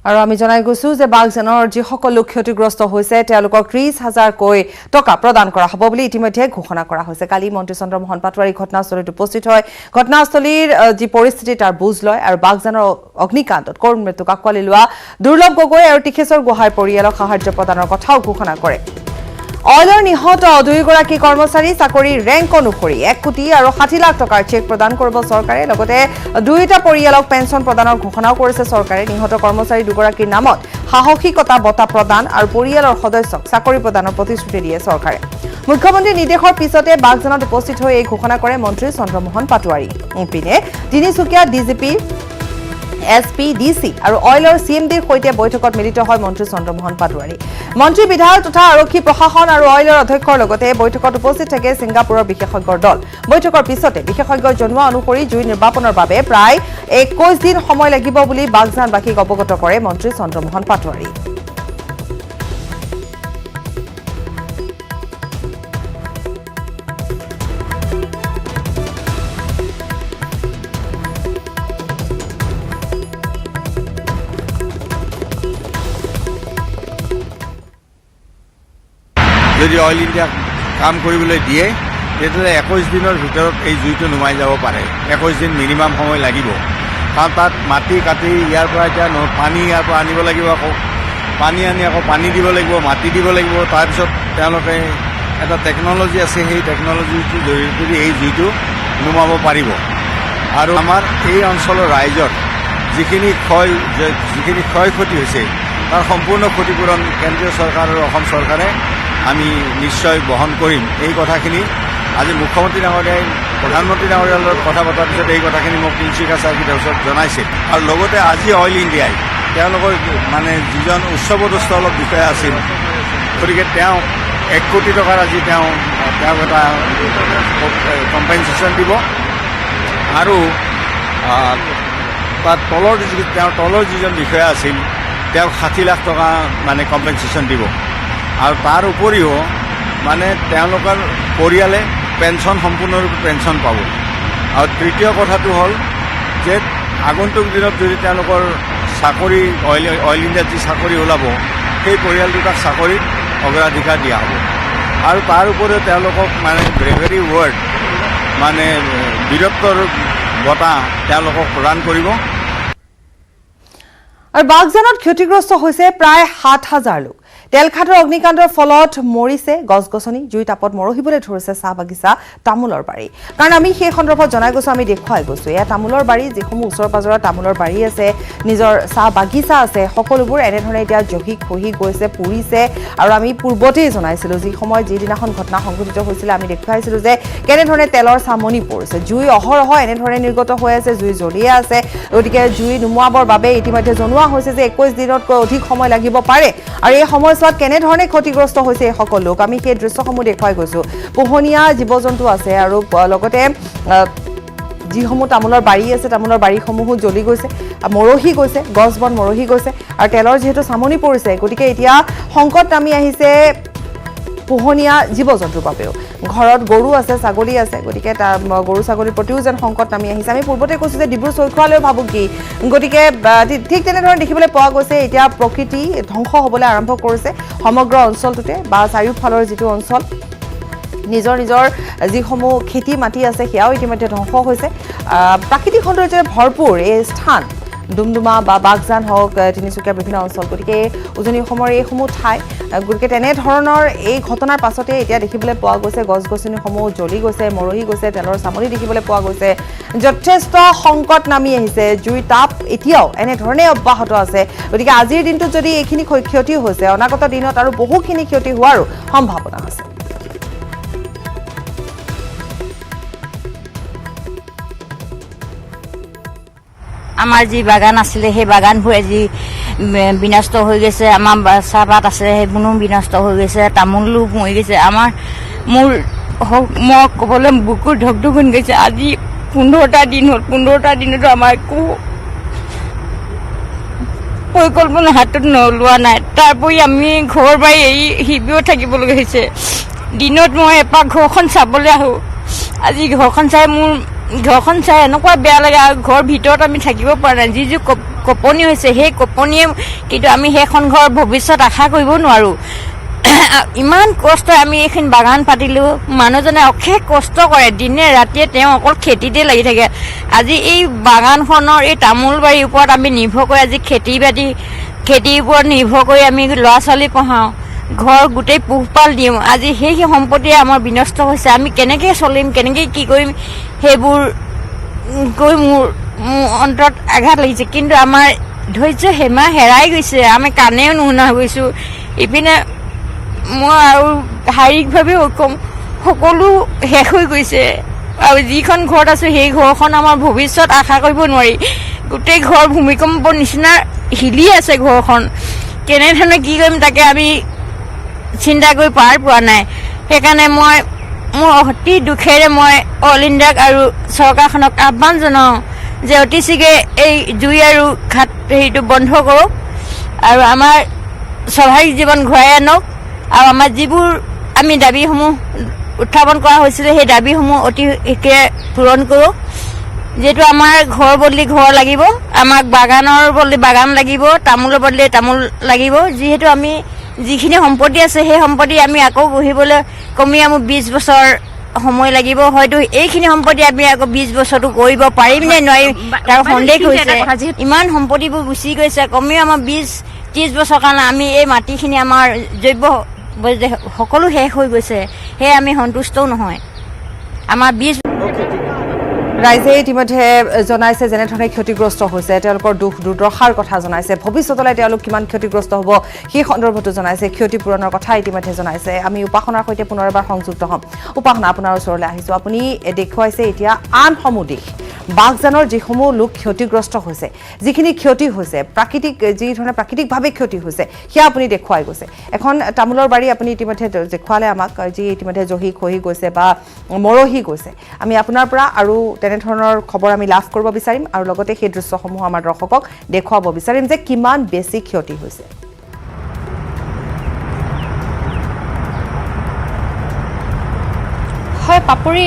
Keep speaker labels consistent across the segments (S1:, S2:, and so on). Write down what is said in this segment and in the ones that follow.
S1: আৰু আমি জনাই গৈছো যে বাগজানৰ যি সকলো ক্ষতিগ্ৰস্ত হৈছে তেওঁলোকক ৩০,০০০ কৈ টকা প্ৰদান কৰা হ'ব বুলি ইতিমধ্যে ঘোষণা কৰা হৈছে। কালি মন্ত্ৰী চন্দ্ৰমোহন পাটোৱাৰী ঘটনাস্থলীত উপস্থিত হয়, ঘটনাস্থলীৰ যি পৰিস্থিতি তাৰ বুজ লয় আৰু বাগজানৰ অগ্নিকাণ্ডত কৰুণ মৃত্যুক আঁকোৱালি লোৱা দুৰ্লভ গগৈ আৰু টিকেশ্বৰ গোহাঁইৰ পৰিয়ালক সাহায্য প্ৰদানৰ কথাও ঘোষণা কৰে। অইলৰ নিহত ২গৰাকী কৰ্মচাৰী চাকৰি ৰেংক অনুসৰি ১ কোটি আৰু ৬০ লাখ টকাৰ চেক প্ৰদান কৰিব চৰকাৰে। লগতে ২টা পৰিয়ালক পেঞ্চন প্ৰদানৰ ঘোষণাও কৰিছে চৰকাৰে। নিহত কৰ্মচাৰী দুগৰাকীৰ নামত সাহসিকতা বঁটা প্ৰদান আৰু পৰিয়ালৰ সদস্যক চাকৰি প্ৰদানৰ প্ৰতিশ্ৰুতি দিয়ে চৰকাৰে। মুখ্যমন্ত্ৰীৰ নিৰ্দেশৰ পিছতে বাগজানত উপস্থিত হৈ এই ঘোষণা কৰে মন্ত্ৰী চন্দ্ৰমোহন পাটোৱাৰী। ইপিনে তিনিচুকীয়া ডিজিপি SP DC আৰু অইলৰ CMDৰ সৈতে বৈঠকত মিলিত হয় মন্ত্ৰী চন্দ্ৰমোহন পাটোৱাৰী। মন্ত্ৰী বিধায়ক তথা আৰক্ষী প্ৰশাসন আৰু অইলৰ অধ্যক্ষৰ লগতে বৈঠকত উপস্থিত থাকে ছিংগাপুৰৰ বিশেষজ্ঞৰ দল। বৈঠকৰ পিছতে বিশেষজ্ঞই জনোৱা অনুসৰি জুই নিৰ্বাপনৰ বাবে প্ৰায় ২১ দিন সময় লাগিব বুলি বাগজানবাসীক অৱগত কৰে মন্ত্ৰী চন্দ্ৰমোহন পাটোৱাৰী।
S2: যদি অইল ইণ্ডিয়াক কাম কৰিবলৈ দিয়ে তেতিয়াহ'লে ২১ দিনৰ ভিতৰত এই জুইটো নুমাই যাব পাৰে। ২১ দিন মিনিমাম সময় লাগিব, কাৰণ তাত মাটি কাটি ইয়াৰ পৰা এতিয়া পানী ইয়াৰ পৰা আনিব লাগিব, আকৌ পানী আনি আকৌ পানী দিব লাগিব, মাটি দিব লাগিব। তাৰপিছত তেওঁলোকে এটা টেকন'লজি আছে, সেই টেকন'লজিটোৰ জৰিয়তে এই জুইটো নুমাব পাৰিব। আৰু আমাৰ এই অঞ্চলৰ ৰাইজৰ যিখিনি ক্ষয় ক্ষতি হৈছে তাৰ সম্পূৰ্ণ ক্ষতিপূৰণ কেন্দ্ৰীয় চৰকাৰ আৰু অসম চৰকাৰে আমি নিশ্চয় বহন কৰিম। এই কথাখিনি আজি মুখ্যমন্ত্ৰী ডাঙৰীয়াই প্ৰধানমন্ত্ৰী ডাঙৰীয়াৰ লগত কথা পতাৰ পিছত এই কথাখিনি মোক তিনিচুকীয়া চাৰ্কিট হাউচত জনাইছে। আৰু লগতে আজি অইল ইণ্ডিয়াই তেওঁলোকৰ যিজন উচ্চপদস্থ অলপ বিষয়া আছিল, গতিকে তেওঁ ১ কোটি টকাৰ আজি তেওঁক এটা কম্পেনচেশ্যন দিব আৰু তাত তেওঁৰ তলৰ যিজন বিষয়া আছিল তেওঁক ৬০ লাখ টকা কম্পেনচেশ্যন দিব। আৰু তাৰ উপৰিও তেওঁলোকৰ পৰিয়ালে পেঞ্চন সম্পূৰ্ণৰূপে পেঞ্চন পাব। আৰু তৃতীয় কথাটো হ'ল যে আগন্তুক দিনত যদি তেওঁলোকৰ চাকৰি অইল ইণ্ডিয়াত যি চাকৰি ওলাব সেই পৰিয়াল দুটাক চাকৰিত অগ্ৰাধিকাৰ দিয়া হ'ব। আৰু তাৰ উপৰিও তেওঁলোকক ব্ৰেভেৰী ৱাৰ্ড বীৰত্বৰ বঁটা তেওঁলোকক প্ৰদান কৰিব।
S1: আৰু বাগজানত ক্ষতিগ্ৰস্ত হৈছে প্ৰায় ৭,০০০ লোক। তেলখাটৰ অগ্নিকাণ্ডৰ ফলত মৰিছে গছ-গছনি, জুই তাপত মৰহিবলৈ ধৰিছে চাহ বাগিচা, তামোলৰ বাৰী। কাৰণ আমি সেই সন্দৰ্ভত জনাই গৈছো, আমি দেখুৱাই গৈছো এয়া তামোলৰ বাৰী, যিসমূহ ওচৰ পাজৰত তামোলৰ বাৰী আছে, নিজৰ চাহ বাগিচা আছে, সকলোবোৰ এনেধৰণে এতিয়া জহি খহি গৈছে, পুৰিছে। আৰু আমি পূৰ্বতেই জনাইছিলো, যিদিনাখন ঘটনা সংঘটিত হৈছিলে আমি দেখুৱাইছিলো যে কেনেধৰণে তেলৰ চামনি পৰিছে, জুই অহৰহ এনেধৰণে নিৰ্গত হৈ আছে, জুই জ্বলিয়ে আছে। গতিকে জুই নুমুৱাবৰ বাবে ইতিমধ্যে জনোৱা হৈছে যে ২১ দিনতকৈ অধিক সময় লাগিব পাৰে। আৰু এই সময়ছোৱাত কেনেধৰণে ক্ষতিগ্ৰস্ত হৈছে এই সকলো লোক, আমি সেই দৃশ্যসমূহ দেখুৱাই গৈছো। পোহনীয়া জীৱ জন্তু আছে আৰু লগতে যিসমূহ তামোলৰ বাৰী আছে, তামোলৰ বাৰীসমূহো জ্বলি গৈছে, মৰহি গৈছে, গছ বন মৰহি গৈছে। আৰু তেলৰ যিহেতু চামনি পৰিছে, গতিকে এতিয়া সংকট নামি আহিছে পোহনীয়া জীৱ জন্তুৰ বাবেও। ঘৰত গৰু আছে, ছাগলী আছে, গতিকে গৰু ছাগলীৰ প্ৰতিও যেন সংকট নামি আহিছে। আমি পূৰ্বতে কৈছো যে ডিব্ৰু চৈখোৱালৈ ভাবুকি, গতিকে ঠিক তেনেধৰণে দেখিবলৈ পোৱা গৈছে এতিয়া প্ৰকৃতি ধ্বংস হ'বলৈ আৰম্ভ কৰিছে সমগ্ৰ অঞ্চলটোতে বা চাৰিওফালৰ যিটো অঞ্চল, নিজৰ যিসমূহ খেতি মাটি আছে সেয়াও ইতিমধ্যে ধ্বংস হৈছে। প্ৰাকৃতিক সৌন্দৰ্যৰে ভৰপূৰ এই স্থান ডুমডুমা বা বাগজান হওক, তিনিচুকীয়াৰ বিভিন্ন অঞ্চল, গতিকে উজনি অসমৰ এইসমূহ ঠাই। গতিকে তেনেধৰণৰ এই ঘটনাৰ পাছতে এতিয়া দেখিবলৈ পোৱা গৈছে গছ-গছনিসমূহ জ্বলি গৈছে, মৰহি গৈছে, তেলৰ চামনি দেখিবলৈ পোৱা গৈছে। যথেষ্ট সংকট নামি আহিছে, জুইৰ তাপ এতিয়াও এনেধৰণে অব্যাহত আছে। গতিকে আজিৰ দিনটোত যদি এইখিনি ক্ষতি হৈছে, অনাগত দিনত আৰু বহুখিনি ক্ষতি হোৱাৰো সম্ভাৱনা আছে।
S3: আমাৰ যি বাগান আছিলে সেই বাগানবোৰ আজি বিনষ্ট হৈ গৈছে। আমাৰ চাহপাত আছে সেইবোৰো বিনষ্ট হৈ গৈছে, তামোলো মৰি গৈছে। মই ক'বলৈ বুকুৰ ধক-ধক হৈ গৈছে। আজি ১৫টা দিন হ'ল, 15টা দিনতো আমাৰ একো পৰিকল্পনা হাতত নোলোৱা নাই। তাৰোপৰি আমি ঘৰ বাৰী এৰি শিবিৰত থাকিবলগীয়া হৈছে। দিনত মই এপাক ঘৰখন চাবলৈ আহোঁ, আজি ঘৰখন চাই এনেকুৱা বেয়া লাগে। আৰু ঘৰৰ ভিতৰত আমি থাকিব পৰা নাই, যি কঁপনি হৈছে সেই কঁপনিয়ে কিন্তু আমি সেইখন ঘৰ ভৱিষ্যত আশা কৰিব নোৱাৰোঁ ইমান কষ্ট আমি এইখিনি বাগান পাতিলোঁ মানুহজনে অশেষ কষ্ট কৰে দিনে ৰাতিয়ে তেওঁ অকল খেতিতে লাগি থাকে আজি এই বাগানখনৰ এই তামোল বাৰীৰ ওপৰত আমি নিৰ্ভৰ কৰি আজি খেতিৰ ওপৰত নিৰ্ভৰ কৰি আমি ল'ৰা ছোৱালী পঢ়াওঁ ঘৰ গোটেই পোহপাল দিওঁ আজি সেই সম্পত্তি আমাৰ বিনষ্ট হৈছে আমি কেনেকৈ চলিম কেনেকৈ কি কৰিম সেইবোৰ কৈ মোৰ অন্তৰত আঘাত লাগিছে কিন্তু আমাৰ ধৈৰ্য হেমা হেৰাই গৈছে আমি কাণেও নুশুনা হৈ গৈছোঁ ইপিনে মই আৰু শাৰীৰিকভাৱেও কম সকলো শেষ হৈ গৈছে আৰু যিখন ঘৰত আছোঁ সেই ঘৰখন আমাৰ ভৱিষ্যত আশা কৰিব নোৱাৰি গোটেই ঘৰ ভূমিকম্পৰ নিচিনা হিলি আছে ঘৰখন কেনেধৰণে কি কৰিম তাকে আমি চিন্তা কৰি পাৰ পোৱা নাই সেইকাৰণে মই মোৰ অতি দুখেৰে মই অল ইণ্ডিয়াক আৰু চৰকাৰখনক আহ্বান জনাওঁ যে অতি শীঘ্ৰে এই জুই আৰু ঘাট হেৰিটো বন্ধ কৰক আৰু আমাৰ স্বাভাৱিক জীৱন ঘূৰাই আনক আৰু আমাৰ যিবোৰ আমি দাবীসমূহ উত্থাপন কৰা হৈছিলে সেই দাবীসমূহ অতি শীঘ্ৰে পূৰণ কৰক যিহেতু আমাৰ ঘৰ বদলি ঘৰ লাগিব আমাক বাগানৰ বদলি বাগান লাগিব তামোলৰ বদলি তামোল লাগিব যিহেতু আমি যিখিনি সম্পত্তি আছে সেই সম্পত্তি আমি আকৌ গঢ়িবলৈ কমি আমাৰ 20 বছৰ সময় লাগিব হয়তো এইখিনি সম্পত্তি আমি আকৌ 20 বছৰটো কৰিব পাৰিম নে নোৱাৰিম তাৰ সন্দেহ হৈছে ইমান সম্পত্তিবোৰ গুচি গৈছে কমেও আমাৰ 20-30 বছৰ কাৰণে আমি এই মাটিখিনি আমাৰ জৈৱ সকলো শেষ হৈ গৈছে সেয়ে আমি সন্তুষ্টও নহয় আমাৰ 20
S1: ৰাইজে ইতিমধ্যে জনাইছে যেনেধৰণে ক্ষতিগ্ৰস্ত হৈছে তেওঁলোকৰ দুখ দুৰ্দশাৰ কথা জনাইছে ভৱিষ্যতলৈ তেওঁলোক কিমান ক্ষতিগ্ৰস্ত হ'ব সেই সন্দৰ্ভতো জনাইছে ক্ষতিপূৰণৰ কথা ইতিমধ্যে জনাইছে আমি উপাসনাৰ সৈতে পুনৰ এবাৰ সংযুক্ত হ'ম উপাসনা আপোনাৰ ওচৰলৈ আহিছোঁ আপুনি দেখুৱাইছে এতিয়া আনসমূহ দিশ বাগজানৰ যিসমূহ লোক ক্ষতিগ্ৰস্ত হৈছে যিখিনি ক্ষতি হৈছে যি ধৰণে প্ৰাকৃতিকভাৱে ক্ষতি হৈছে সেয়া আপুনি দেখুৱাই গৈছে এখন তামোলৰ বাৰী আপুনি ইতিমধ্যে দেখুৱালে আমাক যি ইতিমধ্যে জহি খহি গৈছে বা মৰহি গৈছে আমি আপোনাৰ পৰা আৰু তেনেধৰণৰ খবৰ আমি লাভ কৰিব বিচাৰিম আৰু লগতে সেই দৃশ্যসমূহ আমাৰ দৰ্শকক দেখুৱাব বিচাৰিম যে কিমান বেছি ক্ষতি হৈছে
S4: হয় পাপৰি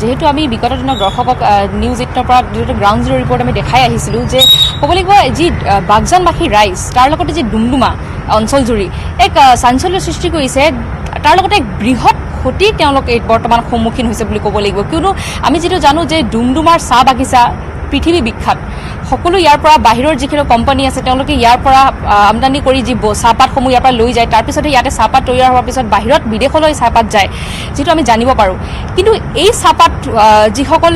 S4: যেহেতু আমি বিগত দিনৰ দৰ্শকক নিউজ 18 পৰা গ্ৰাউণ্ড জিৰ' ৰিপৰ্ট আমি দেখাই আহিছিলোঁ যে ক'ব লাগিব যি বাগজানবাসী ৰাইজ তাৰ লগতে যি ডুমডুমা অঞ্চলজুৰি এক চাঞ্চল্য সৃষ্টি কৰিছে তাৰ লগতে এক বৃহৎ ক্ষতি তেওঁলোক এই বৰ্তমান সন্মুখীন হৈছে বুলি ক'ব লাগিব কিয়নো আমি যিটো জানো যে ডুমডুমাৰ চাহ বাগিচা পৃথিৱী বিখ্যাত সকলো ইয়াৰ পৰা বাহিৰৰ যিখিনি কোম্পানী আছে তেওঁলোকে ইয়াৰ পৰা আমদানি কৰি যি চাহপাতসমূহ ইয়াৰ পৰা লৈ যায় তাৰপিছতে ইয়াতে চাহপাত তৈয়াৰ হোৱাৰ পিছত বাহিৰত বিদেশলৈ চাহপাত যায় যিটো আমি জানিব পাৰোঁ কিন্তু এই চাহপাত যিসকল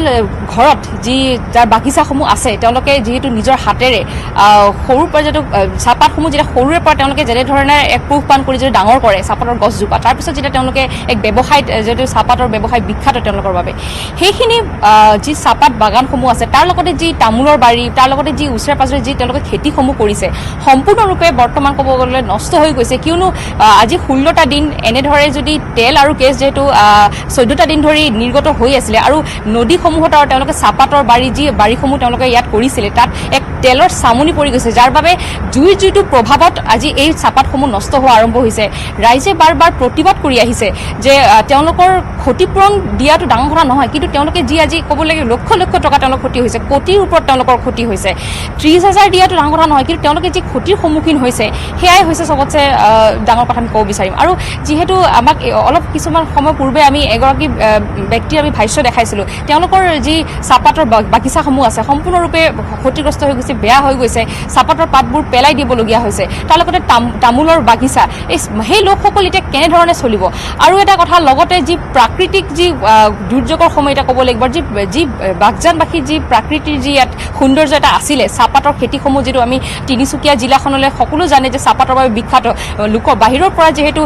S4: ঘৰত যাৰ বাগিচাসমূহ আছে তেওঁলোকে যিহেতু নিজৰ হাতেৰে সৰুৰ পৰা যিটো চাহপাতসমূহ যেতিয়া সৰুৰে পৰা তেওঁলোকে যেনেধৰণে এক পোহপান কৰি যদি ডাঙৰ কৰে চাহপাতৰ গছজোপা তাৰপিছত যেতিয়া তেওঁলোকে এক ব্যৱসায় যিহেতু চাহপাতৰ ব্যৱসায় বিখ্যাত তেওঁলোকৰ বাবে সেইখিনি যি চাহপাত বাগানসমূহ আছে তাৰ লগতে যি তামোলৰ বাৰী তাৰ লগতে যি ওচৰে পাজৰে যি তেওঁলোকে খেতিসমূহ কৰিছে সম্পূৰ্ণৰূপে বৰ্তমান ক'ব গ'লে নষ্ট হৈ গৈছে কিয়নো আজি 16টা দিন এনেদৰে যদি তেল আৰু গেছ যিহেতু 14টা দিন ধৰি নিৰ্গত হৈ আছিলে আৰু নদীসমূহত আৰু তেওঁলোকে চাহপাতৰ বাৰীসমূহ তেওঁলোকে ইয়াত কৰিছিলে তাত এক তেলৰ চামনি পৰি গৈছে যাৰ বাবে জুইটো প্ৰভাৱত আজি এই চাহপাতসমূহ নষ্ট হোৱা আৰম্ভ হৈছে ৰাইজে বাৰ বাৰ প্ৰতিবাদ কৰি আহিছে যে তেওঁলোকৰ ক্ষতিপূৰণ দিয়াটো ডাঙৰ কথা নহয় কিন্তু তেওঁলোকে যি আজি ক'ব লাগে লক্ষ লক্ষ টকা তেওঁলোকৰ ক্ষতি হৈছে কোটিৰ ওপৰত তেওঁলোকৰ ক্ষতি হৈছে 30,000 দিয়াটো ডাঙৰ কথা নহয় কিন্তু তেওঁলোকে যি ক্ষতিৰ সন্মুখীন হৈছে সেয়াই হৈছে চবতছে ডাঙৰ কথা আমি ক'ব বিচাৰিম আৰু যিহেতু আমাক অলপ কিছুমান সময় পূৰ্বে আমি এগৰাকী ব্যক্তিৰ আমি ভাষ্য দেখাইছিলোঁ তেওঁলোকৰ যি চাহপাতৰ বাগিচাসমূহ আছে সম্পূৰ্ণৰূপে ক্ষতিগ্ৰস্ত হৈ গৈছে বেয়া হৈ গৈছে চাহপাতৰ পাতবোৰ পেলাই দিবলগীয়া হৈছে তাৰ লগতে তামোলৰ বাগিচা সেই লোকসকল এতিয়া কেনেধৰণে চলিব আৰু এটা কথা লগতে যি প্ৰাকৃতিক যি দুৰ্যোগৰ সময় এটা ক'ব লাগিব যি বাগজানবাসী যি প্ৰাকৃতিৰ যি ইয়াত সৌন্দৰ্য এটা আছিলে চাহপাতৰ খেতিসমূহ যিটো আমি তিনিচুকীয়া জিলাখনলৈ সকলো জানে যে চাহপাতৰ বাবে বিখ্যাত লোকৰ বাহিৰৰ পৰা যিহেতু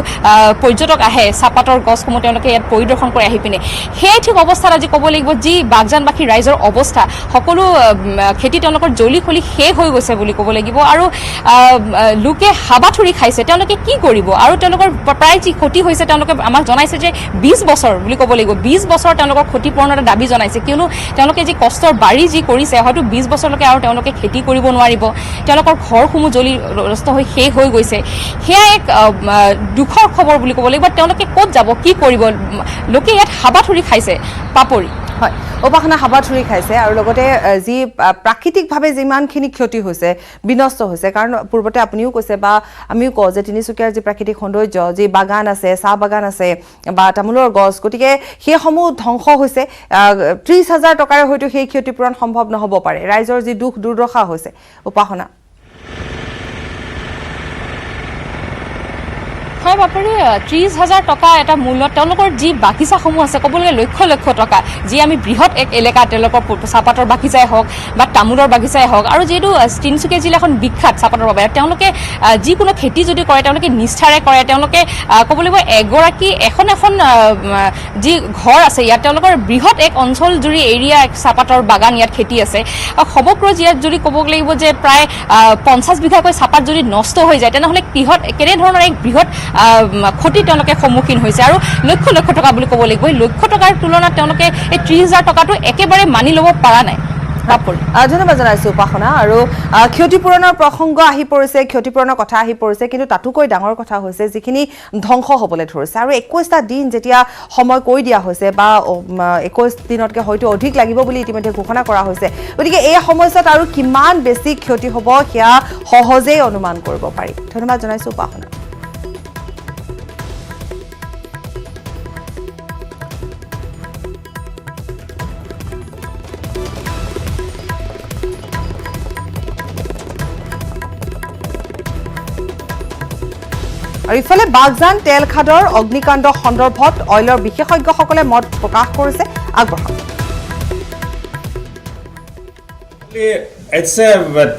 S4: পৰ্যটক আহে চাহপাতৰ গছসমূহ তেওঁলোকে ইয়াত পৰিদৰ্শন কৰি আহি পিনে সেই ঠিক অৱস্থাত আজি ক'ব লাগিব যি বাগজানবাসী ৰাইজৰ অৱস্থা সকলো খেতি তেওঁলোকৰ জ্বলি খলি শেষ হৈ গৈছে বুলি ক'ব লাগিব আৰু লোকে হাবাথুৰি খাইছে তেওঁলোকে কি কৰিব আৰু তেওঁলোকৰ প্ৰায় যি ক্ষতি হৈছে তেওঁলোকে আমাক জনাইছে যে 20 বছৰ বুলি ক'ব লাগিব 20 বছৰ তেওঁলোকৰ ক্ষতিপূৰণৰ এটা দাবী জনাইছে কিয়নো তেওঁলোকে যি কষ্টৰ বাৰী যি কৰিছে হয়তো 20 বছৰলৈকে আৰু তেওঁলোকে খেতি কৰিব নোৱাৰিব তেওঁলোকৰ ঘৰসমূহ জ্বলি নষ্ট হৈ শেষ হৈ গৈছে সেয়া এক দুখৰ খবৰ বুলি ক'ব লাগিব তেওঁলোকে ক'ত যাব কি কৰিব লোকে ইয়াত হাবাথুৰি খাইছে পাপৰি
S1: হয় উপাসনা হাবাথুৰি খাইছে আৰু লগতে যি প্ৰাকৃতিকভাৱে যিমানখিনি ক্ষতি হৈছে বিনষ্ট হৈছে কাৰণ পূৰ্বতে আপুনিও কৈছে বা আমিও কওঁ যে তিনিচুকীয়াৰ যি প্ৰাকৃতিক সৌন্দৰ্য যি বাগান আছে চাহ বাগান আছে বা তামোলৰ গছ গতিকে সেইসমূহ ধ্বংস হৈছে ৩০,০০০ টকাৰে হয়তো সেই ক্ষতিপূৰণ সম্ভৱ নহ'ব পাৰে ৰাইজৰ যি দুখ দুৰ্দশা হৈছে উপাসনা
S4: হয় বাপৰে ৩০,০০০ টকা এটা মূল্যত তেওঁলোকৰ যি বাগিচাসমূহ আছে ক'বলৈ লক্ষ লক্ষ টকা যি আমি বৃহৎ এক এলেকা তেওঁলোকৰ চাহপাতৰ বাগিচাই হওক বা তামোলৰ বাগিচাই হওক আৰু যিহেতু তিনিচুকীয়া জিলাখন বিখ্যাত চাহপাতৰ বাবে তেওঁলোকে যিকোনো খেতি যদি কৰে তেওঁলোকে নিষ্ঠাৰে কৰে তেওঁলোকে ক'ব লাগিব এগৰাকী এখন যি ঘৰ আছে ইয়াত তেওঁলোকৰ বৃহৎ এক অঞ্চল জুৰি এৰিয়া এক চাহপাতৰ বাগান ইয়াত খেতি আছে সমগ্ৰ ইয়াত যদি ক'ব লাগিব যে প্ৰায় 50 বিঘাকৈ চাহপাত যদি নষ্ট হৈ যায় তেনেহ'লে কেনেধৰণৰ এক বৃহৎ ক্ষতি তেওঁলোকে সন্মুখীন হৈছে আৰু লক্ষ লক্ষ টকা বুলি ক'ব লাগিব এই লক্ষ টকাৰ তুলনাত তেওঁলোকে এই ৩০,০০০ টকাটো একেবাৰে মানি ল'ব পৰা নাই
S1: ধন্যবাদ জনাইছো উপাসনা আৰু ক্ষতিপূৰণৰ প্ৰসংগ আহি পৰিছে ক্ষতিপূৰণৰ কথা আহি পৰিছে কিন্তু তাতোকৈ ডাঙৰ কথা হৈছে যিখিনি ধ্বংস হ'বলৈ ধৰিছে আৰু ২১টা দিন যেতিয়া সময় কৈ দিয়া হৈছে বা ২১ দিনতকৈ হয়তো অধিক লাগিব বুলি ইতিমধ্যে ঘোষণা কৰা হৈছে গতিকে এই সময়ছোৱাত আৰু কিমান বেছি ক্ষতি হ'ব সেয়া সহজেই অনুমান কৰিব পাৰি ধন্যবাদ জনাইছো উপাসনা আৰু ইফালে বাগজান তেলখাদৰ অগ্নিকাণ্ড সন্দৰ্ভত অইলৰ বিশেষজ্ঞসকলে মত প্ৰকাশ কৰিছে আগবঢ়াওক
S5: It's a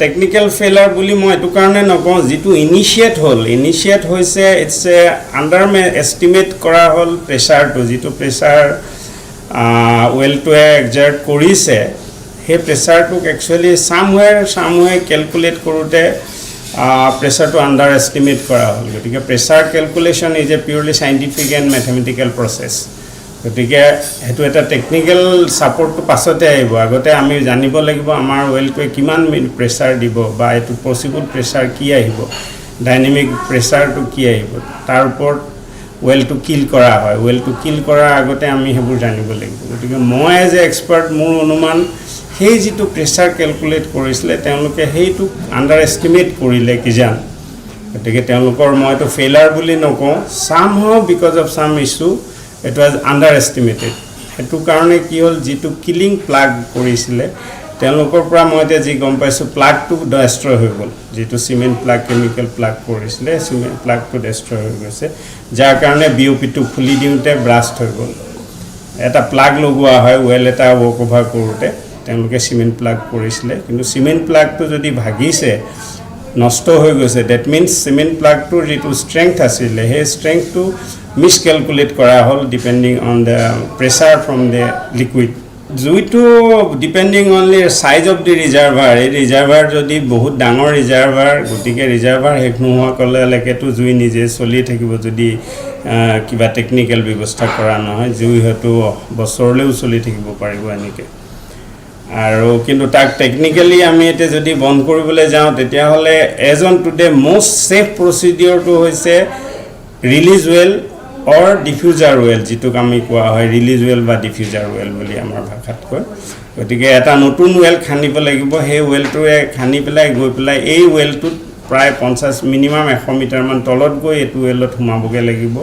S5: technical failure বুলি মই এটো কাৰণে নকওঁ যেটো ইনিশিয়েট হৈছে it's a underestimate কৰা হল প্ৰেছাৰ to যেটো প্ৰেছাৰ ওয়েল টু এক্সাৰ্ট কৰিছে হে প্ৰেছাৰটো একচুয়ালি somewhere ক্যালকুলেট কৰোতে প্ৰেছাৰটো underestimate কৰা হল গতিকে pressure calculation is a purely scientific and mathematical process গতিকে হেতু এটা টেকনিক্যাল সাপোৰ্টটো পাছতে আহিব আগতে আমি জানিব লাগিব আমাৰ ওয়েলটোৱে কিমান প্ৰেছাৰ দিব বা এটো পসিবল প্ৰেছাৰ কি আহিব ডাইনামিক প্ৰেছাৰটো কি আহিব তাৰ ওপৰত ওয়েলটো কিল কৰা হয় ওয়েলটো কিল কৰাৰ আগতে আমি হেবুৰ জানিব লাগিব গতিকে মই এজ এ এক্সপাৰ্ট মোৰ অনুমান সেই যেটো প্ৰেছাৰ ক্যালকুলেট কৰিছিলে তেওঁলোকে হেইটো আন্ডাৰএস্টিমেট কৰিলে কিজান গতিকে তেওঁলোকৰ মইটো ফেইলাৰ বুলি নকওঁ somehow because of some issue it was underestimated হেতু কাৰণে কি হল যেটো কিলিং প্লাগ কৰিছিলে তেওঁলোকৰ পৰা মইতে যি গম পাইছো প্লাগটো ডেস্ট্ৰয় হৈ গল যেটো সিমেন্ট প্লাগ কেমিক্যাল প্লাগ কৰিছিলে সিমেন্ট প্লাগটো ডেস্ট্ৰয় হৈ গৈছে যাৰ কাৰণে বিওপিটো খুলি দিওতে ব্লাষ্ট হৈ গল এটা প্লাগ লগোৱা হয় ওয়েল এটা ৱৰ্ক ওভাৰ কৰোতে তেওঁলোকে সিমেন্ট প্লাগ কৰিছিলে কিন্তু সিমেন্ট প্লাগটো যদি ভাগিছে নষ্ট হৈ গৈছে দ্যাট মিন্স সিমেন্ট প্লাগটোৰ যেটো ষ্ট্ৰেংথ আছিল হে ষ্ট্ৰেংথটো miscalculate করা হল depending on the pressure from the liquid জুইটো depending on the size of the reservoir এই reservoir যদি বহুত ডাঙৰ reservoir গতিকে reservoir হেক নোহোৱা কলে লেকেটো জুই নিজে চলি থাকিব যদি কিবা টেকনিক্যাল ব্যৱস্থা কৰা নহয় জুই হয়তো বছৰলৈও চলি থাকিব পাৰিব এনেকে আৰু কিন্তু তাক টেকনিক্যালি আমি এতে যদি বন্ধ কৰিবলৈ যাওঁ তেতিয়া হলে as on today most safe প্ৰসিডিউৰটো হৈছে release well or diffuser well যেটোক আমি কোৱা হয় ৰিলিজ ওয়েল বা ডিফিউজাৰ ওয়েল বুলি আমাৰ ভাষাত কয় গতিকে এটা নতুন ওয়েল খানিব লাগিব হে ওয়েলটোৱে খানি পেলাই গৈ পেলাই এই ওয়েলটোত প্ৰায় 50 মিনিমাম 100 মিটাৰ মান তলত গৈ এটো ওয়েলত হুমাবগে লাগিব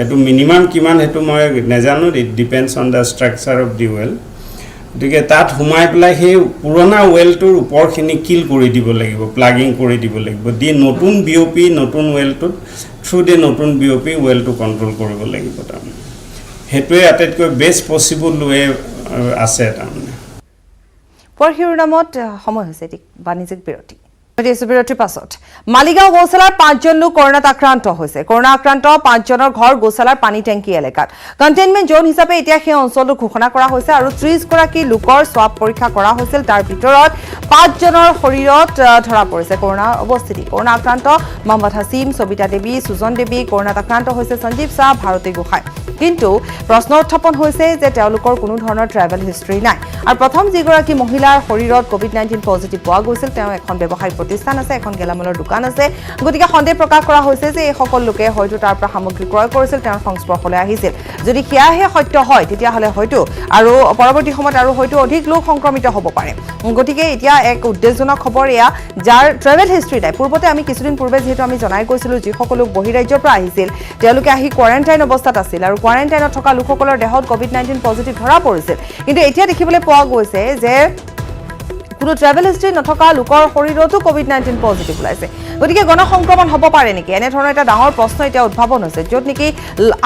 S5: এটো মিনিমাম কিমান হেতু মই নেজানো it depends on the structure of the well গতিকে তাত হুমাই পেলাই হে পুৰণা ওয়েলটোৰ ওপৰখিনি কিল কৰি দিব লাগিব প্লাগিং কৰি দিব লাগিব দি নতুন বিওপি নতুন ওয়েলটোত থ্ৰু দি নতুন বিওপি ওয়েলটো কন্ট্ৰোল কৰিব লাগিব তাৰমানে হেতুৱে আটাইতকৈ বেষ্ট পসিবল ওয়ে আছে তাৰমানে
S1: পৰহিউৰ সময় হৈছে বাণিজ্যিক বিৰতি বিৰতিৰ পাছত মালিগাঁও গৌচালাৰ 5জন লোক কৰোনাত আক্ৰান্ত হৈছে কৰোনা আক্ৰান্ত 5জনৰ ঘৰ গৌচালাৰ পানী টেংকি এলেকাত কণ্টেইনমেন্ট জোন হিচাপে এতিয়া সেই অঞ্চলটো ঘোষণা কৰা হৈছে আৰু 30 গৰাকী লোকৰ স্বাব পৰীক্ষা কৰা হৈছিল তাৰ ভিতৰত 5জনৰ শৰীৰত ধৰা পৰিছে কৰোনা অৱস্থিতি কৰোনা আক্ৰান্ত মোহাম্মদ হাসিম সবিতা দেৱী সুজন দেৱী কৰোনাত আক্ৰান্ত হৈছে সঞ্জীৱ শাহ ভাৰতী গোহাঁই কিন্তু প্ৰশ্ন উত্থাপন হৈছে যে তেওঁলোকৰ কোনো ধৰণৰ ট্ৰেভেল হিষ্ট্ৰী নাই আৰু প্ৰথম যিগৰাকী মহিলাৰ শৰীৰত COVID-19 পজিটিভ পোৱা গৈছিল তেওঁ এখন ব্যৱসায়িক প্ৰতিষ্ঠান আছে এখন গেলামালৰ দোকান আছে গতিকে সন্দেহ প্ৰকাশ কৰা হৈছে যে এই সকল লোকে হয়তো তাৰ পৰা সামগ্ৰী ক্ৰয় কৰিছিল তেওঁৰ সংস্পৰ্শলৈ আহিছিল যদি সেয়াহে সত্য হয় তেতিয়াহ'লে হয়তো আৰু পৰৱৰ্তী সময়ত আৰু হয়তো অধিক লোক সংক্ৰমিত হ'ব পাৰে গতিকে এতিয়া এক উদ্বেগজনক খবৰ এয়া যাৰ ট্ৰেভেল হিষ্ট্ৰী নাই পূৰ্বতে আমি কিছুদিন পূৰ্বে যিহেতু আমি জনাই গৈছিলোঁ যিসকল লোক বহিৰাজ্যৰ পৰা আহিছিল তেওঁলোকে আহি কোৱাৰেণ্টাইন অৱস্থাত আছিল আৰু কোৱাৰেণ্টাইনত থকা লোকসকলৰ দেহত COVID-19 পজিটিভ ধৰা পৰিছিল কিন্তু এতিয়া দেখিবলৈ পোৱা গৈছে যে কোনো ট্ৰেভেল হিষ্ট্ৰী নথকা লোকৰ শৰীৰতো COVID-19 পজিটিভ ওলাইছে গতিকে গণসংক্ৰমণ হ'ব পাৰে নেকি এনেধৰণৰ এটা ডাঙৰ প্ৰশ্ন এতিয়া উদ্ভাৱন হৈছে য'ত নেকি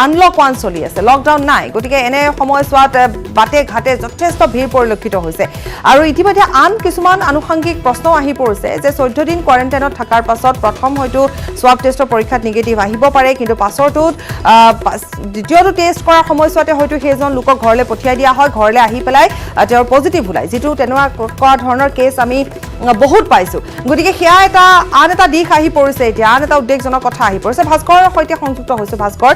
S1: আনলক 1 চলি আছে লকডাউন নাই গতিকে এনে সময়ছোৱাত বাটে ঘাটে যথেষ্ট ভিৰ পৰিলক্ষিত হৈছে আৰু ইতিমধ্যে আন কিছুমান আনুষংগিক প্ৰশ্নও আহি পৰিছে যে 14 দিন কোৱাৰেণ্টাইনত থকাৰ পাছত প্ৰথম হয়তো সোৱাব টেষ্টৰ পৰীক্ষাত নিগেটিভ আহিব পাৰে কিন্তু পাছৰটোত দ্বিতীয়টো টেষ্ট কৰাৰ সময়ছোৱাতে হয়তো সেইজন লোকক ঘৰলৈ পঠিয়াই দিয়া হয় ঘৰলৈ আহি পেলাই তেওঁৰ পজিটিভ ওলায় যিটো তেনেকুৱা ধৰণৰ কেছ আমি বহুত পাইছোঁ গতিকে সেয়া আন এটা দিশ আহি পৰিছে এতিয়া আন এটা উদ্বেগজনক কথা আহি পৰিছে ভাস্কৰৰ সৈতে সংযুক্ত হৈছোঁ ভাস্কৰ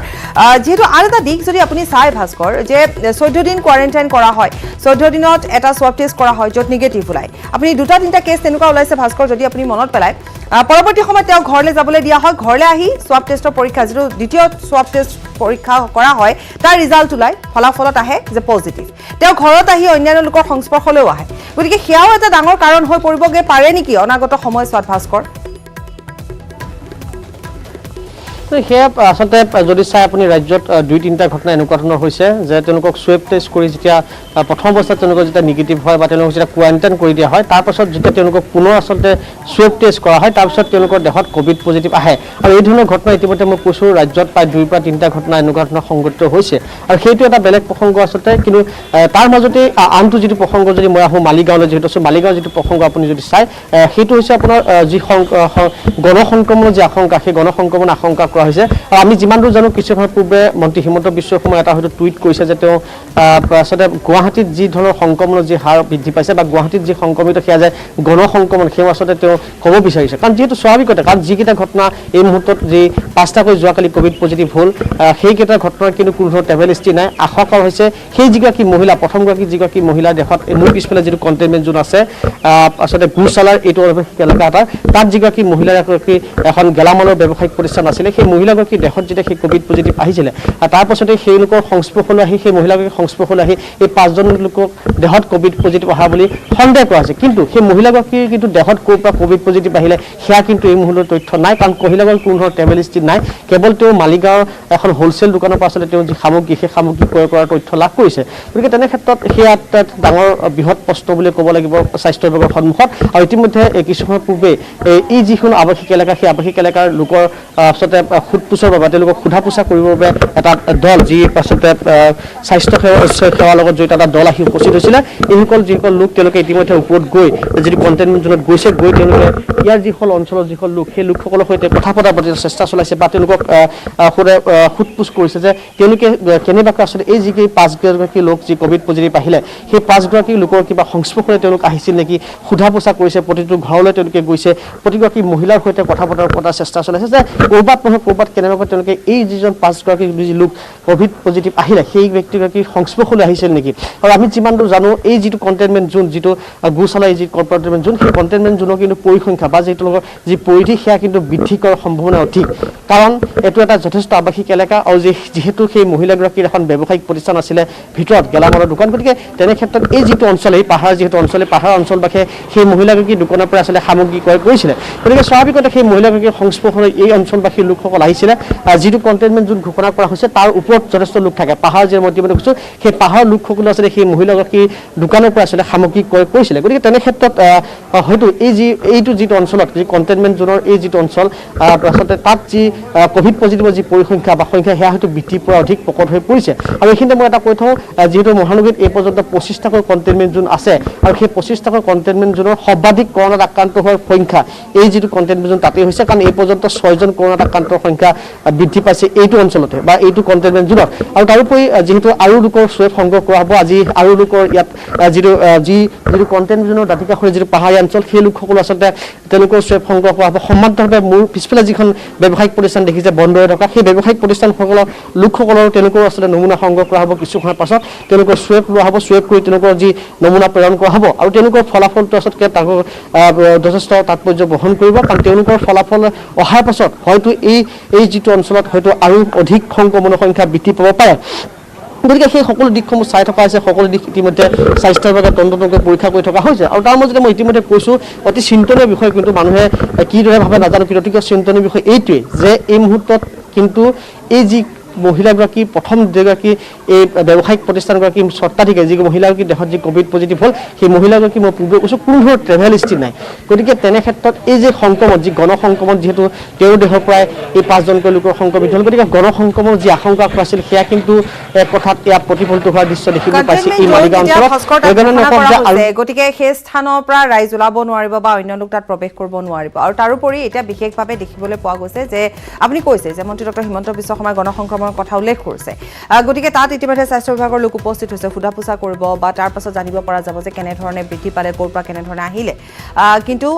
S1: যিহেতু আন এটা দিশ যদি আপুনি চাই ভাস্কৰ যে 14 দিন কোৱাৰেণ্টাইন কৰা হয় 14 দিনত এটা সোৱাব টেষ্ট কৰা হয় য'ত নিগেটিভ ওলায় আপুনি দুটা তিনিটা কেছ তেনেকুৱা ওলাইছে ভাস্কৰ যদি আপুনি মনত পেলায় পৰৱৰ্তী সময়ত তেওঁ ঘৰলৈ যাবলৈ দিয়া হয় ঘৰলৈ আহি সোৱাব টেষ্টৰ পৰীক্ষা যিটো দ্বিতীয় সোৱাব টেষ্ট পৰীক্ষা কৰা হয় তাৰ ৰিজাল্ট ওলায় ফলাফলত আহে যে পজিটিভ তেওঁ ঘৰত আহি অন্যান্য লোকৰ সংস্পৰ্শলৈও আহে গতিকে সেয়াও এটা ডাঙৰ কাৰণ হৈ পৰিবগৈ পাৰে নেকি অনাগত সময়ছোৱাত ভাস্কৰ
S6: সেয়া আচলতে যদি চাই আপুনি ৰাজ্যত 2-3টা ঘটনা এনেকুৱা ধৰণৰ হৈছে যে তেওঁলোকক সোৱাব টেষ্ট কৰি যেতিয়া প্ৰথম অৱস্থাত তেওঁলোকৰ যেতিয়া নিগেটিভ হয় বা তেওঁলোকক যেতিয়া কোৱাৰেণ্টাইন কৰি দিয়া হয় তাৰপাছত যেতিয়া তেওঁলোকক পুনৰ আচলতে সোৱাব টেষ্ট কৰা হয় তাৰপিছত তেওঁলোকৰ দেহত COVID পজিটিভ আহে আৰু এই ধৰণৰ ঘটনা ইতিমধ্যে মই কৈছোঁ ৰাজ্যত প্ৰায় 2 পৰা 3টা ঘটনা এনেকুৱা ধৰণৰ সংঘটিত হৈছে আৰু সেইটো এটা বেলেগ প্ৰসংগ আচলতে কিন্তু তাৰ মাজতে আনটো যিটো প্ৰসংগ যদি মই আহোঁ মালিগাঁৱলৈ যিহেতু আছে মালিগাঁৱৰ যিটো প্ৰসংগ আপুনি যদি চাই সেইটো হৈছে আপোনাৰ যি গণসংক্ৰমণৰ যি আশংকা সেই গণসংক্ৰমণ আশংকা কৰা হৈছে আৰু আমি যিমান দূৰ জানো কিছু সময় পূৰ্বে মন্ত্ৰী হিমন্ত বিশ্ব শৰ্মাই এটা হয়তো টুইট কৰিছে যে তেওঁ আচলতে গুৱাহাটীত যি ধৰণৰ সংক্ৰমণৰ যি হাৰ বৃদ্ধি পাইছে বা গুৱাহাটীত যি সংক্ৰমিত সেয়া যে গণসংক্ৰমণ সেয়া আচলতে তেওঁ ক'ব বিচাৰিছে কাৰণ যিহেতু স্বাভাৱিকতে কাৰণ যিকেইটা ঘটনা এই মুহূৰ্তত যি 5টাকৈ যোৱাকালি COVID পজিটিভ হ'ল সেইকেইটা ঘটনাৰ কিন্তু কোনো ধৰণৰ ট্ৰেভেল হিষ্ট্ৰী নাই আশা কৰা হৈছে সেই যিগৰাকী মহিলা প্ৰথমগৰাকী যিগৰাকী মহিলা দেশত মোৰ পিছফালে যিটো কণ্টেইনমেণ্ট জোন আছে আচলতে গুৰচালাৰ এইটো এলেকা এটা তাত যিগৰাকী মহিলাৰ এগৰাকী এখন গেলামালৰ ব্যৱসায়িক প্ৰতিষ্ঠান আছিলে সেই মহিলাগৰাকী দেশত যেতিয়া সেই COVID পজিটিভ আহিছিলে তাৰ পাছতে সেই লোকৰ সংস্পৰ্শলৈ আহি সেই মহিলাগৰাকীৰ সংস্পৰ্শলৈ আহি এই 5জন লোকক দেহত COVID পজিটিভ অহা বুলি সন্দেহ কৰা হৈছে কিন্তু সেই মহিলাগৰাকীৰ কিন্তু দেহত ক'ৰ পৰা COVID পজিটিভ আহিলে সেয়া কিন্তু এই মুহূৰ্তত তথ্য নাই কাৰণ মহিলাগৰাকীৰ কোনো ধৰণৰ ট্ৰেভেল হিষ্ট্ৰী নাই কেৱল তেওঁ মালিগাঁৱৰ এখন হোলচেল দোকানৰ পৰা আচলতে তেওঁ যি সামগ্ৰী সেই সামগ্ৰী ক্ৰয় কৰাৰ তথ্য লাভ কৰিছে গতিকে তেনে ক্ষেত্ৰত সেয়া ডাঙৰ বৃহৎ প্ৰশ্ন বুলি ক'ব লাগিব স্বাস্থ্য বিভাগৰ সন্মুখত আৰু ইতিমধ্যে কিছু সময় পূৰ্বে এই যিখন আৱাসিক এলেকা সেই আৱাসিক এলেকাৰ লোকৰ আচলতে সোধপোছৰ বাবে তেওঁলোকক সোধা পোছা কৰিবৰ বাবে এটা দল যি আচলতে স্বাস্থ্য সেৱাৰ লগত জড়িত এটা দল আহি উপস্থিত হৈছিলে এইসকল যিসকল লোক তেওঁলোকে ইতিমধ্যে ওপৰত গৈ যিটো কণ্টেইনমেণ্ট জোনত গৈছে গৈ তেওঁলোকে ইয়াৰ যিসকল অঞ্চলৰ যিসকল লোক সেই লোকসকলৰ সৈতে কথা পতাৰ প্ৰতি চেষ্টা চলাইছে বা তেওঁলোকক সোধপোছ কৰিছে যে তেওঁলোকে কেনেবাকৈ আচলতে এই যিকেই 5গৰাকী লোক যি COVID পজিটিভ আহিলে সেই 5গৰাকী লোকৰ কিবা সংস্পৰ্শলৈ তেওঁলোক আহিছিল নেকি সোধা পোছা কৰিছে প্ৰতিটো ঘৰলৈ তেওঁলোকে গৈছে প্ৰতিগৰাকী মহিলাৰ সৈতে কথা পতাৰ চেষ্টা চলাইছে যে ক'ৰবাত নহয় ক'ৰবাত কেনেবাকৈ তেওঁলোকে এই যিজন 5গৰাকী যি লোক COVID পজিটিভ আহিলে সেই ব্যক্তিগৰাকীৰ সংস্পৰ্শলৈ আহিছিল নেকি আৰু আমি যিমান দূৰ জানো এই যিটো কণ্টেইনমেণ্ট জোন যিটো গুৰচালা এই যি কণ্টেইনমেণ্ট জোন সেই কণ্টেইনমেণ্ট জোনৰ কিন্তু পৰিসংখ্যা বা তেওঁলোকৰ যি পৰিধি সেয়া কিন্তু বৃদ্ধি কৰাৰ সম্ভাৱনা অধিক কাৰণ এইটো এটা যথেষ্ট আৱাসিক এলেকা আৰু যিহেতু সেই মহিলাগৰাকীৰ এখন ব্যৱসায়িক প্ৰতিষ্ঠান আছিলে ভিতৰত গেলামালৰ দোকান গতিকে তেনে ক্ষেত্ৰত এই যিটো অঞ্চল এই পাহাৰ যিহেতু অঞ্চল পাহাৰ অঞ্চলবাসীয়ে সেই মহিলাগৰাকীৰ দোকানৰ পৰা আচলতে সামগ্ৰী ক্ৰয় কৰিছিলে গতিকে স্বাভাৱিকতে সেই মহিলাগৰাকীৰ সংস্পৰ্শলৈ এই অঞ্চলবাসীৰ লোকসকল আহিছিলে যিটো কণ্টেইনমেণ্ট জোন ঘোষণা কৰা হৈছে তাৰ ওপৰত যথেষ্ট লোক থাকে পাহাৰ যে মই ইতিমধ্যে কৈছোঁ সেই পাহাৰৰ লোকসকলে আচলতে সেই মহিলাগৰাকীৰ দোকানৰ পৰা আচলতে সামগ্ৰী ক্ৰয় কৰিছিলে গতিকে তেনে ক্ষেত্ৰত হয়তো এইটো যিটো অঞ্চলত যি কণ্টেইনমেণ্ট জোনৰ এই যিটো অঞ্চল আচলতে তাত যি COVID পজিটিভৰ যি পৰিসংখ্যা বা সংখ্যা সেয়া হয়তো বৃদ্ধি পোৱা অধিক প্ৰকট হৈ পৰিছে আৰু এইখিনিতে মই এটা কৈ থওঁ যিহেতু মহানগৰীত এই পৰ্যন্ত 25টাকৈ কণ্টেইনমেণ্ট জোন আছে আৰু সেই 25টাকৈ কণ্টেইনমেণ্ট জোনৰ সৰ্বাধিক কৰোণাত আক্ৰান্ত হোৱাৰ সংখ্যা এই যিটো কণ্টেইনমেণ্ট জোন তাতেই হৈছে কাৰণ এই পৰ্যন্ত 6জন কৰোণাত আক্ৰান্তৰ সংখ্যা বৃদ্ধি পাইছে এইটো অঞ্চলতে বা এইটো কণ্টেইনমেণ্ট জোনত আৰু তাৰোপৰি যিহেতু আৰু লোকৰ সোৱেব সংগ্ৰহ কৰা হ'ব আজি আৰু লোকৰ ইয়াত যিটো কণ্টেইনমেণ্ট জোনৰ দাঁতিকাষৰীয়া যিটো পাহাৰীয়া অঞ্চল সেই লোকসকলো আচলতে তেওঁলোকৰ সোৱেব সংগ্ৰহ কৰা হ'ব সমান্তৰালভাৱে মোৰ পিছফালে যিখন ব্যৱসায়িক প্ৰতিষ্ঠান দেখিছে বন্ধ হৈ থকা সেই ব্যৱসায়িক প্ৰতিষ্ঠানসকলৰ লোকসকলৰ তেওঁলোকৰ আচলতে নমুনা সংগ্ৰহ কৰা হ'ব কিছু সময়ৰ পাছত তেওঁলোকৰ সোৱেব লোৱা হ'ব সোৱেব কৰি তেওঁলোকৰ যি নমুনা প্ৰেৰণ কৰা হ'ব আৰু তেওঁলোকৰ ফলাফলটো আচলতে তাকো যথেষ্ট তাৎপৰ্য বহন কৰিব কাৰণ তেওঁলোকৰ ফলাফল অহাৰ পাছত হয়তো এই যিটো অঞ্চলত হয়তো আৰু অধিক সংক্ৰমণৰ সংখ্যা বৃদ্ধি পাব পাৰে গতিকে সেই সকলো দিশসমূহ চাই থকা হৈছে সকলো দিশ ইতিমধ্যে স্বাস্থ্যৰ বাবে তন্ত্ৰকে পৰীক্ষা কৰি থকা হৈছে আৰু তাৰ মাজতে মই ইতিমধ্যে কৈছোঁ অতি চিন্তনীয় বিষয় কিন্তু মানুহে কিদৰে ভাবে নাজানো কিন্তু অতিকৈ চিন্তনীয় বিষয় এইটোৱেই যে এই মুহূৰ্তত কিন্তু এই যি মহিলাগৰাকী প্ৰথম যিগৰাকী এই ব্যৱসায়িক প্ৰতিষ্ঠানগৰাকী স্বত্বাধিকাৰী যি মহিলাগৰাকী দেশত যি কোভিড পজিটিভ হ'ল সেই মহিলাগৰাকী মই পূৰ্বে কৈছোঁ কোনো ধৰণৰ ট্ৰেভেল হিষ্ট্ৰী নাই গতিকে তেনে ক্ষেত্ৰত এই যে সংক্ৰমণ যি গণসংক্ৰমণ যিহেতু তেওঁৰ দেহৰ পৰাই এই 5জনকৈ লোকৰ সংক্ৰমিত হ'ল গতিকে গণসংক্ৰমণৰ যি আশংকা কৰা আছিল সেয়া কিন্তু এক কথাত ইয়াত প্ৰতিফলিত হোৱাৰ দৃশ্য দেখিবলৈ পাইছে এই মালিগাঁও অঞ্চলত
S1: গতিকে সেই স্থানৰ পৰা ৰাইজ ওলাব নোৱাৰিব বা অন্য লোক তাত প্ৰৱেশ কৰিব নোৱাৰিব আৰু তাৰোপৰি এতিয়া বিশেষভাৱে দেখিবলৈ পোৱা গৈছে যে আপুনি কৈছে যে মন্ত্ৰী ডক্টৰ হিমন্ত বিশ্ব শৰ্মাই গণসংক্ৰমণ কথা উল্লেখ কৰিছে গতিকে তাত ইতিমধ্যে স্বাস্থ্য বিভাগৰ লোক উপস্থিত হৈছে সোধা পোছা কৰিব বা তাৰ পাছত জানিব পৰা যাব যে কেনেধৰণে বৃদ্ধি পালে ক'ৰ পৰা কেনেধৰণে আহিলে কিন্তু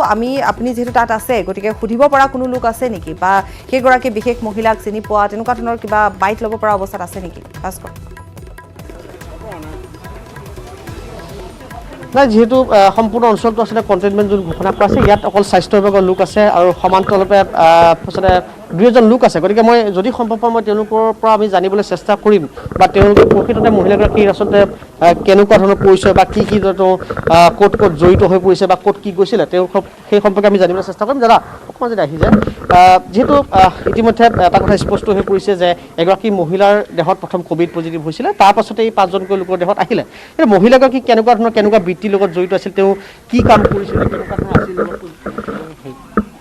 S1: আপুনি যিহেতু তাত আছে গতিকে সুধিব পৰা কোনো লোক আছে নেকি বা সেইগৰাকী বিশেষ মহিলাক চিনি পোৱা তেনেকুৱা ধৰণৰ কিবা বাইট ল'ব পৰা অৱস্থাত আছে নেকি ভাস্কৰ
S6: নাই যেহেতু সম্পূৰ্ণ অঞ্চলটো আচলতে কণ্টেইনমেণ্ট জোন ঘোষণা কৰা আছে ইয়াত অকল স্বাস্থ্য বিভাগৰ লোক আছে আৰু সমান্তৰালভাৱে আচলতে 2জন লোক আছে গতিকে মই যদি সম্ভৱ হয় মই তেওঁলোকৰ পৰা আমি জানিবলৈ চেষ্টা কৰিম বা তেওঁলোকে প্ৰকৃততে মহিলাগৰাকীৰ আচলতে কেনেকুৱা ধৰণৰ পৰিচয় বা কি ক'ত জড়িত হৈ পৰিছে বা ক'ত কি গৈছিলে তেওঁ সেই সম্পৰ্কে আমি জানিবলৈ চেষ্টা কৰিম দাদা অকণমান যদি আহি যায় যিহেতু ইতিমধ্যে এটা কথা স্পষ্ট হৈ পৰিছে যে এগৰাকী মহিলাৰ দেহত প্ৰথম কোভিড পজিটিভ হৈছিলে তাৰ পাছতে এই 5জনকৈ লোকৰ দেহত আহিলে এই মহিলাগৰাকী কেনেকুৱা বৃত্তিৰ লগত জড়িত আছিল তেওঁ কি কাম কৰিছিলে কেনেকুৱা ধৰণৰ আছিল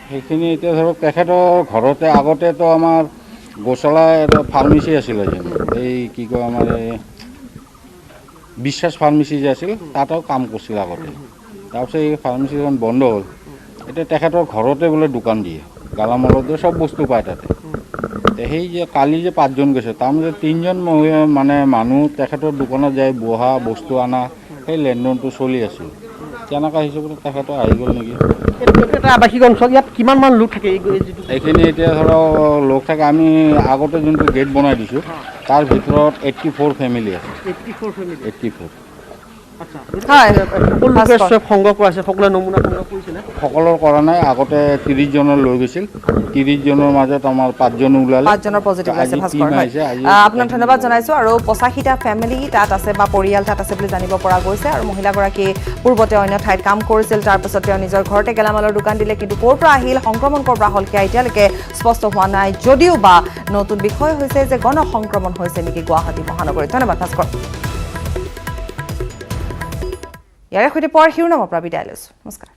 S7: সেইখিনি এতিয়া ধৰক তেখেতৰ ঘৰতে আগতেতো আমাৰ গোশালা এটা ফাৰ্মেচি আছিলে যেন এই কি কয় আমাৰ এই বিশ্বাস ফাৰ্মেচি যে আছিল তাতেও কাম কৰিছিল আগতে তাৰপিছত এই ফাৰ্মেচিখন বন্ধ হ'ল এতিয়া তেখেতৰ ঘৰতে বোলে দোকান দিয়ে গালামালত চব বস্তু পায় তাতে সেই যে কালি যে 5জন গৈছে তাৰ মাজত 3জন মানে মানুহ তেখেতৰ দোকানত যায় বহা বস্তু অনা সেই লেনদেনটো চলি আছিল তেনেকুৱা হিচাপত তেখেতৰ আহি গ'ল নেকি
S6: এটা আৱাসিক অঞ্চল ইয়াত কিমানমান লোক থাকে
S7: এইখিনি এতিয়া ধৰক লোক থাকে আমি আগতে যোনটো গেট বনাই দিছোঁ তাৰ ভিতৰত 84 ফেমিলি আছে 84
S6: সংগ্ৰহ কৰা আছে সকলোৱে নমুনা সংগ্ৰহ কৰিছিলে
S7: সকলৰ কৰা নাই আগতে 30জনৰ লৈ গৈছিল 30জনৰ মাজত আমাৰ 5জন ওলালে
S1: 5জনৰ পজিটিভ আছে ভাস্কৰ আপোনাক ধন্যবাদ জনাইছো আৰু 85টা ফেমিলি তাত আছে বা পৰিয়াল তাত আছে বুলি জানিব পৰা গৈছে আৰু মহিলাগৰাকী পূৰ্বতে অন্য ঠাইত কাম কৰিছিল তাৰ পাছত তেওঁ নিজৰ ঘৰতে গেলামালৰ দোকান দিলে কিন্তু ক'ৰ পৰা আহিল সংক্ৰমণ ক'ৰ পৰা হ'ল সেয়া এতিয়ালৈকে স্পষ্ট হোৱা নাই যদিও বা নতুন বিষয় হৈছে যে গণসংক্ৰমণ হৈছে নেকি গুৱাহাটী মহানগৰীত ধন্যবাদ ভাস্কৰ ইয়াৰে সৈতে পোৱাৰ শিৰোনামৰ পৰা বিদায় লৈছো নমস্কাৰ